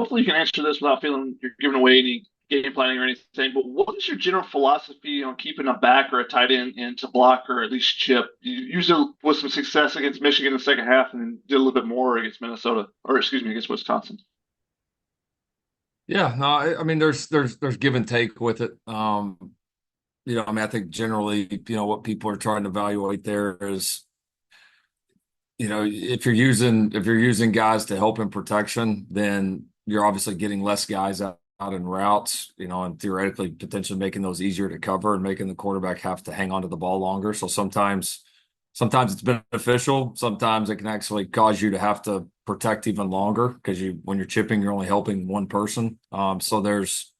hopefully you can answer this without feeling you're giving away any game planning or anything. But what is your general philosophy on keeping a back or a tight end in to block or at least chip? You used it with some success against Michigan in the second half, and then did a little bit more against Minnesota, or excuse me, against Wisconsin. Yeah, no, I mean, there's give and take with it. I mean, I think generally, what people are trying to evaluate there is, if you're using guys to help in protection, then you're obviously getting less guys out in routes, and theoretically potentially making those easier to cover and making the quarterback have to hang on to the ball longer. So sometimes it's beneficial. Sometimes it can actually cause you to have to protect even longer because when you're chipping, you're only helping one person. So there's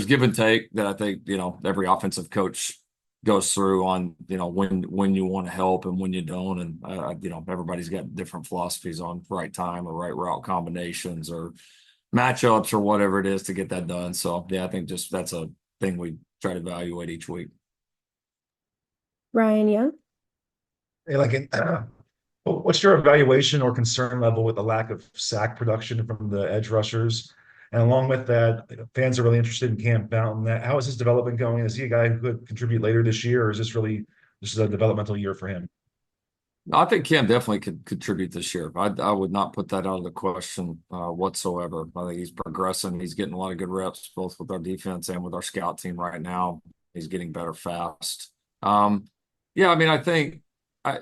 give and take that I think, every offensive coach goes through on, when you want to help and when you don't. And, everybody's got different philosophies on right time or right route combinations or matchups or whatever it is to get that done. So, yeah, I think just that's a thing we try to evaluate each week. Ryan Young. Hey, what's your evaluation or concern level with the lack of sack production from the edge rushers? And along with that, fans are really interested in Cam Fountain. How is his development going? Is he a guy who could contribute later this year, or is this is a developmental year for him? I think Cam definitely could contribute this year. I would not put that out of the question whatsoever. I think he's progressing. He's getting a lot of good reps, both with our defense and with our scout team right now. He's getting better fast. Yeah, I mean, I think I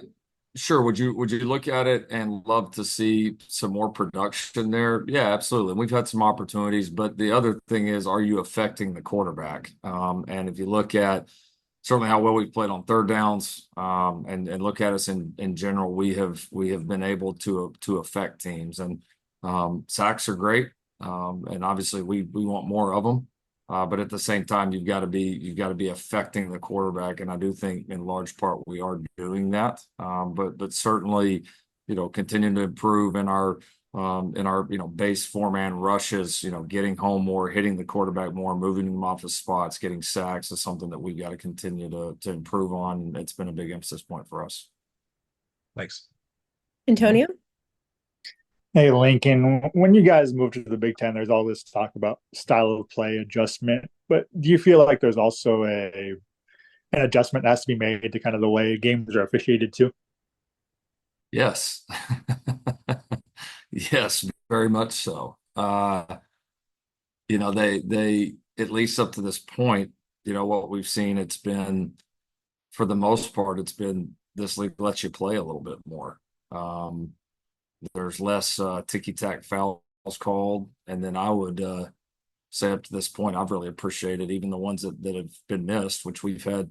sure. Would you look at it and love to see some more production there? Yeah, absolutely. We've had some opportunities, but the other thing is, are you affecting the quarterback? And if you look at certainly how well we've played on third downs, and look at us in general, we have been able to affect teams, and sacks are great, and obviously we want more of them. But at the same time, you've got to be affecting the quarterback, and I do think in large part we are doing that. But certainly, continuing to improve in our base four-man rushes, getting home more, hitting the quarterback more, moving them off his spots, getting sacks is something that we've got to continue to improve on. It's been a big emphasis point for us. Thanks. Antonio. Hey, Lincoln, when you guys moved to the Big Ten, there's all this talk about style of play adjustment, but do you feel like there's also an adjustment that has to be made to kind of the way games are officiated too? Yes. Yes, very much so. They at least up to this point, what we've seen, it's been for the most part, it's been this league lets you play a little bit more. There's less ticky-tack fouls called, and then I would say up to this point, I've really appreciated even the ones that have been missed, which we've had,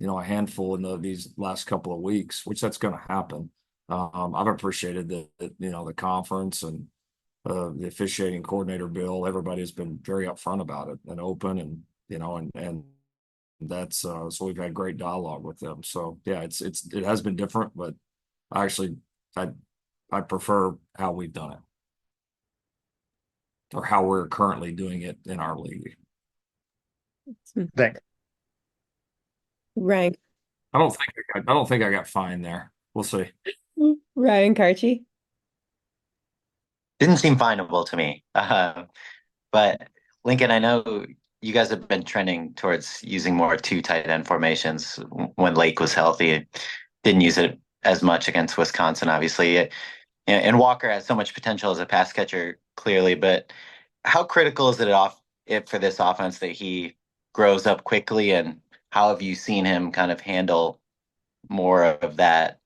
a handful in these last couple of weeks, which that's going to happen. I've appreciated the conference and the officiating coordinator Bill. Everybody has been very upfront about it and open, and that's so we've had great dialogue with them. So yeah, it has been different, but I actually I prefer how we've done it or how we're currently doing it in our league. Thanks. Ryan. I don't think I got fined there. We'll see. Ryan Karchi. Didn't seem findable to me. But Lincoln, I know you guys have been trending towards using more two tight end formations when Lake was healthy. Didn't use it as much against Wisconsin, obviously. And Walker has so much potential as a pass catcher, clearly. But how critical is it for this offense that he grows up quickly? And how have you seen him kind of handle more of that,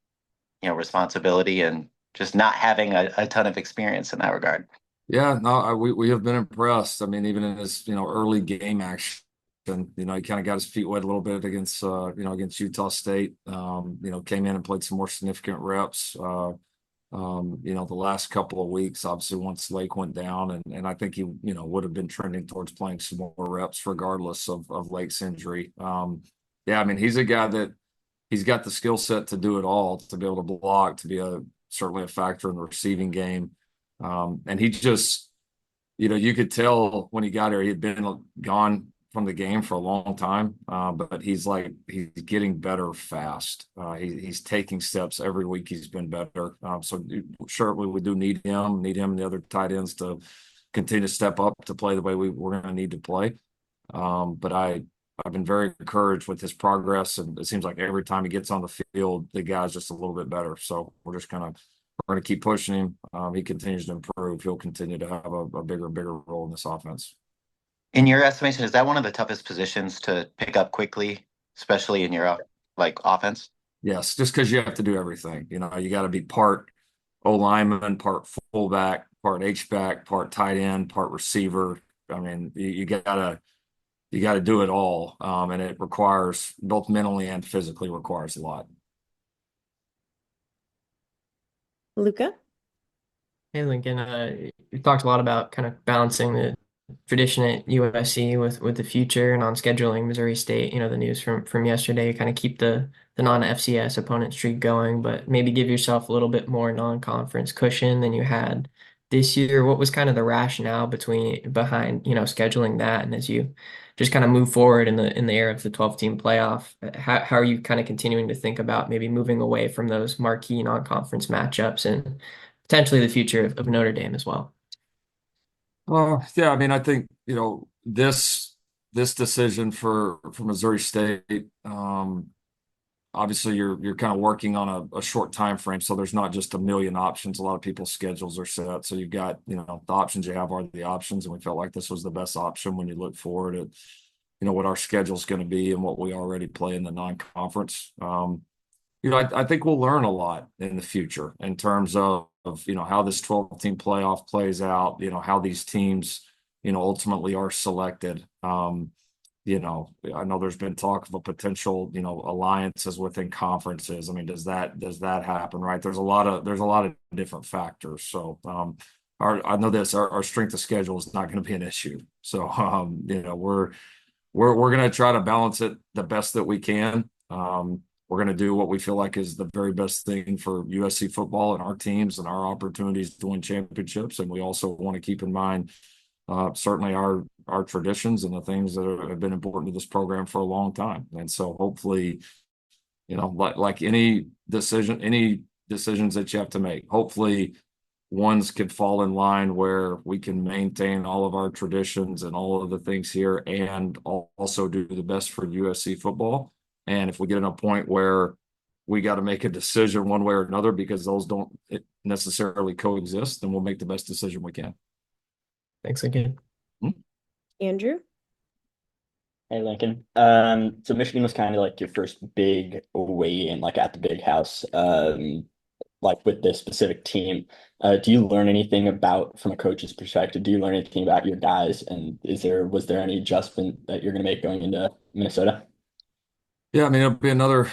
responsibility and just not having a ton of experience in that regard? Yeah, no, we have been impressed. I mean, even in his early game action, he kind of got his feet wet a little bit against Utah State. Came in and played some more significant reps. The last couple of weeks, obviously once Lake went down, and I think he would have been trending towards playing some more reps regardless of Lake's injury. Yeah, I mean he's a guy that he's got the skill set to do it all, to be able to block, to be certainly a factor in the receiving game. And he just, you could tell when he got here, he had been gone from the game for a long time. But he's getting better fast. He's taking steps every week. He's been better. So certainly we do need him and the other tight ends to continue to step up to play the way we're going to need to play. But I've been very encouraged with his progress, and it seems like every time he gets on the field, the guy's just a little bit better. So we're going to keep pushing him. He continues to improve. He'll continue to have a bigger and bigger role in this offense. In your estimation, is that one of the toughest positions to pick up quickly, especially in your like offense? Yes, just because you have to do everything. You got to be part O lineman, part fullback, part H back, part tight end, part receiver. I mean, you gotta do it all, and it requires both mentally and physically requires a lot. Luca? Hey, Lincoln, you talked a lot about kind of balancing the tradition at USC with the future and on scheduling Missouri State. The news from yesterday, kind of keep the non-FCS opponent streak going, but maybe give yourself a little bit more non-conference cushion than you had this year. What was kind of the rationale behind scheduling that, and as you just kind of move forward in the era of the 12-team playoff, how are you kind of continuing to think about maybe moving away from those marquee non-conference matchups and potentially the future of Notre Dame as well? Well, yeah, I mean, I think, this decision for Missouri State, obviously you're kind of working on a short time frame, so there's not just a million options. A lot of people's schedules are set. So you've got, the options you have are the options, and we felt like this was the best option when you look forward at, what our schedule is going to be and what we already play in the non-conference. I think we'll learn a lot in the future in terms of how this 12-team playoff plays out, how these teams, ultimately are selected. I know there's been talk of a potential, alliances within conferences. I mean, does that happen, right? There's a lot of different factors. So, I know our strength of schedule is not going to be an issue. So, we're going to try to balance it the best that we can. We're going to do what we feel like is the very best thing for USC football and our teams and our opportunities to win championships. And we also want to keep in mind, certainly our traditions and the things that have been important to this program for a long time. And so hopefully, like any decisions that you have to make, hopefully ones could fall in line where we can maintain all of our traditions and all of the things here and also do the best for USC football. And if we get in a point where we got to make a decision one way or another because those don't necessarily coexist, then we'll make the best decision we can. Thanks again. Andrew? Hey, Lincoln. So Michigan was kind of like your first big away in, like at the big house, like with this specific team. Do you learn anything from a coach's perspective? Do you learn anything about your guys? And was there any adjustment that you're going to make going into Minnesota? Yeah, I mean, it'll be another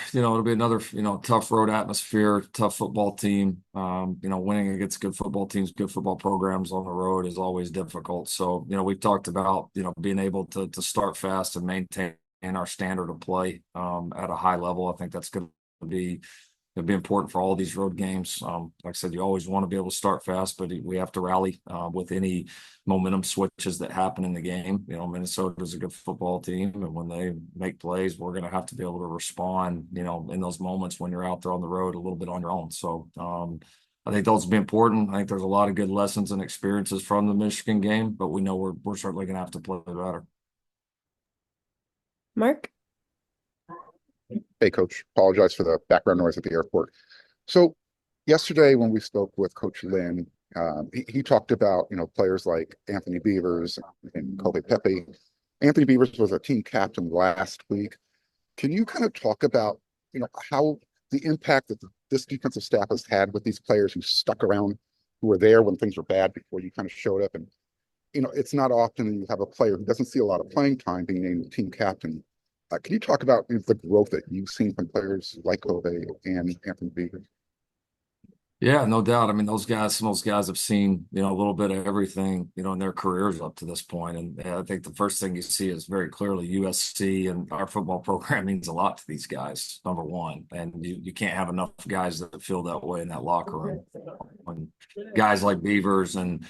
tough road atmosphere, tough football team. Winning against good football teams, good football programs on the road is always difficult. So, we've talked about, being able to start fast and maintain our standard of play at a high level. I think that's going to be important for all these road games. Like I said, you always want to be able to start fast, but we have to rally with any momentum switches that happen in the game. Minnesota is a good football team, and when they make plays, we're going to have to be able to respond, in those moments when you're out there on the road a little bit on your own. So I think those will be important. I think there's a lot of good lessons and experiences from the Michigan game, but we know we're certainly going to have to play better. Mark? Hey, Coach. Apologize for the background noise at the airport. So yesterday when we spoke with Coach Lynn, he talked about, players like Anthony Beavers and Kobe Pepe. Anthony Beavers was a team captain last week. Can you kind of talk about, how the impact that this defensive staff has had with these players who stuck around, who were there when things were bad before you kind of showed up? And, it's not often that you have a player who doesn't see a lot of playing time being named team captain. Can you talk about the growth that you've seen from players like Kobe and Anthony Beavers? Yeah, no doubt. I mean, some of those guys have seen, a little bit of everything, in their careers up to this point. And I think the first thing you see is very clearly USC and our football program means a lot to these guys, number one. And you can't have enough guys that feel that way in that locker room. When guys like Beavers and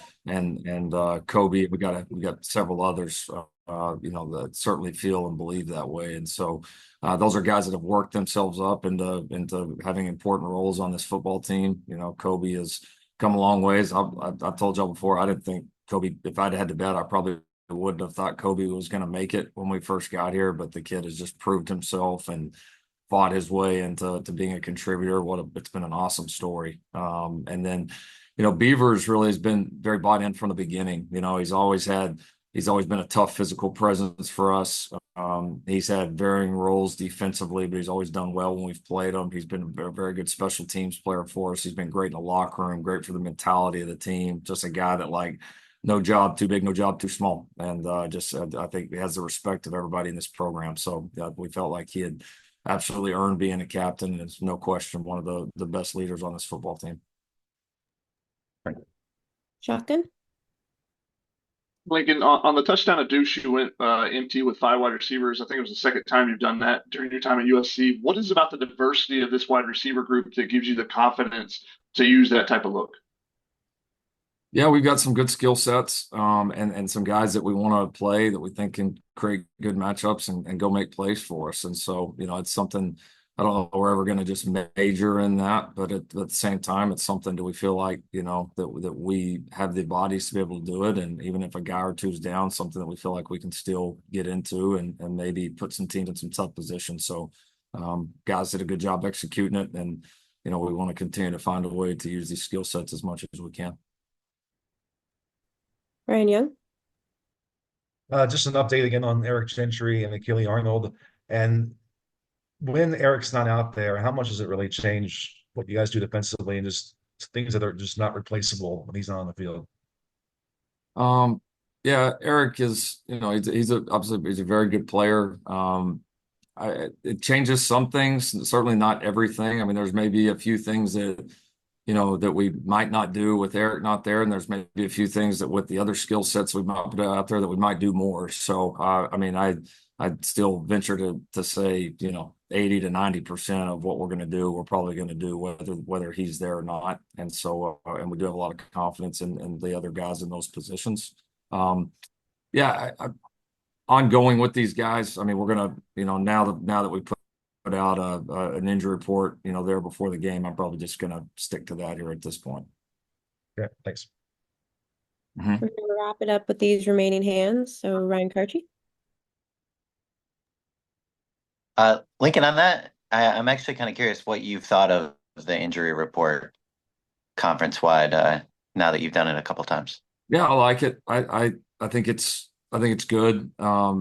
Kobe, we got several others, that certainly feel and believe that way. And so those are guys that have worked themselves up into having important roles on this football team. Kobe has come a long ways. I've told y'all before, I didn't think Kobe, if I'd had to bet, I probably wouldn't have thought Kobe was going to make it when we first got here, but the kid has just proved himself and fought his way into being a contributor. It's been an awesome story. And then, Beavers really has been very bought in from the beginning. He's always been a tough physical presence for us. He's had varying roles defensively, but he's always done well when we've played him. He's been a very good special teams player for us. He's been great in the locker room, great for the mentality of the team. Just a guy that no job too big, no job too small. And I think he has the respect of everybody in this program. So we felt like he had absolutely earned being a captain. It's no question one of the best leaders on this football team. Shotgun. Lincoln, on the touchdown at Deuce, you went empty with 5 wide receivers. I think it was the second time you've done that during your time at USC. What is it about the diversity of this wide receiver group that gives you the confidence to use that type of look? Yeah, we've got some good skill sets, and some guys that we want to play that we think can create good matchups and go make plays for us. And so, it's something, I don't know if we're ever going to just major in that, but at the same time, it's something that we feel like, that we have the bodies to be able to do it. And even if a guy or two's down, something that we feel like we can still get into and maybe put some teams in some tough positions. So guys did a good job executing it. And, we want to continue to find a way to use these skill sets as much as we can. Ryan Young. Just an update again on Eric Gentry and Achille Arnold. And when Eric's not out there, how much does it really change what you guys do defensively and just things that are just not replaceable when he's not on the field? Yeah, Eric is, obviously he's a very good player. It changes some things, certainly not everything. I mean, there's maybe a few things that that we might not do with Eric not there. And there's maybe a few things that with the other skill sets we might put out there that we might do more. So, I'd still venture to say, 80 to 90% of what we're going to do, we're probably going to do whether he's there or not. And so, and we do have a lot of confidence in the other guys in those positions. Ongoing with these guys. I mean, we're going to, now that we put out an injury report, there before the game, I'm probably just going to stick to that here at this point. Yeah, thanks. We're going to wrap it up with these remaining hands. So Ryan Karchi. Lincoln, on that, I'm actually kind of curious what you've thought of the injury report conference-wide now that you've done it a couple times. Yeah, I like it. I think it's good. I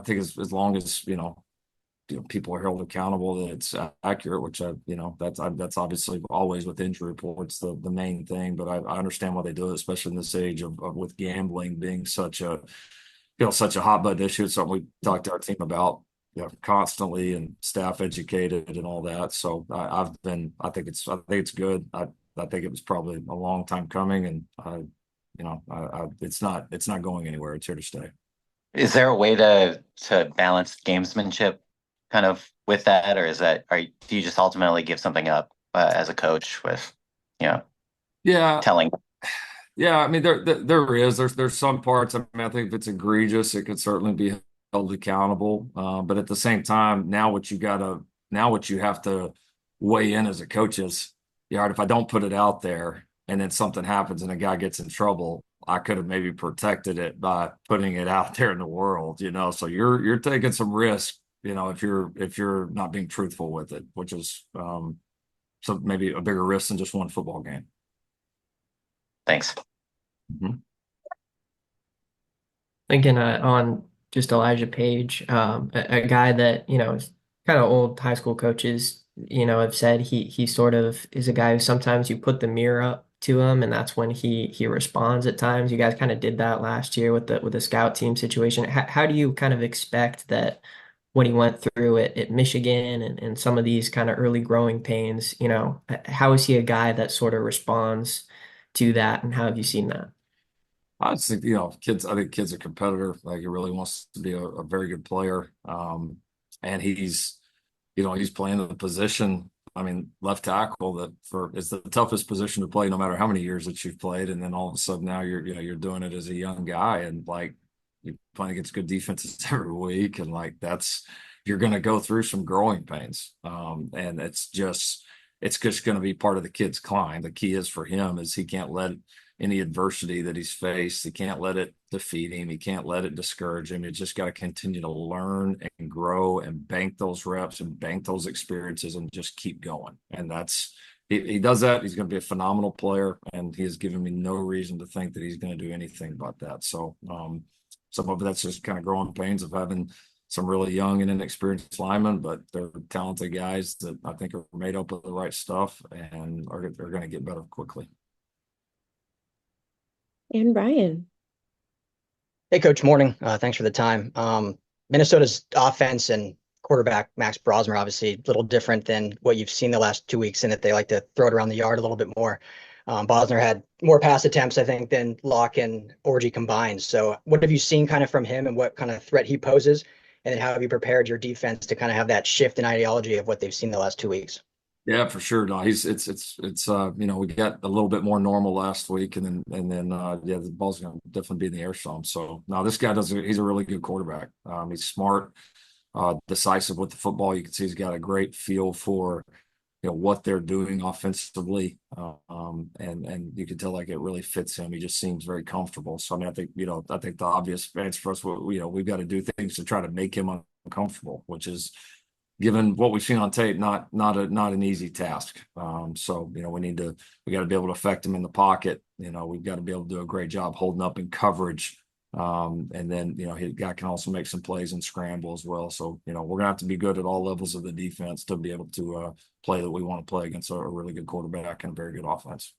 think as long as people are held accountable that it's accurate, which that's obviously always with injury reports the main thing. But I understand why they do it, especially in this age of with gambling being such a hot button issue. It's something we talked to our team about constantly and staff educated and all that. So I think it's good. I think it was probably a long time coming, and it's not going anywhere. It's here to stay. Is there a way to balance gamesmanship kind of with that, or do you just ultimately give something up as a coach with telling? Yeah, I mean there's some parts. I mean, I think if it's egregious, it could certainly be held accountable. But at the same time, now what you have to weigh in as a coach is, if I don't put it out there and then something happens and a guy gets in trouble, I could have maybe protected it by putting it out there in the world, So you're taking some risk, if you're not being truthful with it, which is so maybe a bigger risk than just one football game. Thanks. Thinking on just Elijah Page, a guy that is kind of old high school coaches have said he sort of is a guy who sometimes you put the mirror up to him and that's when he responds at times. You guys kind of did that last year with the scout team situation. How do you kind of expect that when he went through at Michigan and some of these kind of early growing pains, how is he a guy that sort of responds to that, and how have you seen that? I just think, I think kid's a competitor. Like, he really wants to be a very good player. And he's playing the position. I mean, left tackle it's the toughest position to play, no matter how many years that you've played. And then all of a sudden now you're doing it as a young guy, and you're playing against good defenses every week. And you're going to go through some growing pains. And it's just going to be part of the kid's climb. The key is for him is he can't let any adversity that he's faced. He can't let it defeat him. He can't let it discourage him. He's just got to continue to learn and grow and bank those reps and bank those experiences and just keep going. And he does that. He's going to be a phenomenal player, and he has given me no reason to think that he's going to do anything about that. So some of that's just kind of growing pains of having some really young and inexperienced linemen, but they're talented guys that I think are made up of the right stuff and are going to get better quickly. And Brian. Hey, Coach. Morning. Thanks for the time. Minnesota's offense and quarterback Max Brosmer obviously a little different than what you've seen the last 2 weeks in that they like to throw it around the yard a little bit more. Bosner had more pass attempts, I think, than Locke and Orji combined. So what have you seen kind of from him and what kind of threat he poses? And then how have you prepared your defense to kind of have that shift in ideology of what they've seen the last 2 weeks? Yeah, for sure. No, it's we got a little bit more normal last week, and then the ball's gonna definitely be in the air some. So no, this guy he's a really good quarterback. He's smart, decisive with the football. You can see he's got a great feel for what they're doing offensively, and you can tell like it really fits him. He just seems very comfortable. So I mean, I think the obvious answer for us, we've got to do things to try to make him uncomfortable, which is, given what we've seen on tape, not an easy task. So we got to be able to affect him in the pocket. We've got to be able to do a great job holding up in coverage. And then he guy can also make some plays and scramble as well. So we're gonna have to be good at all levels of the defense to be able to play that we want to play against a really good quarterback and a very good offense.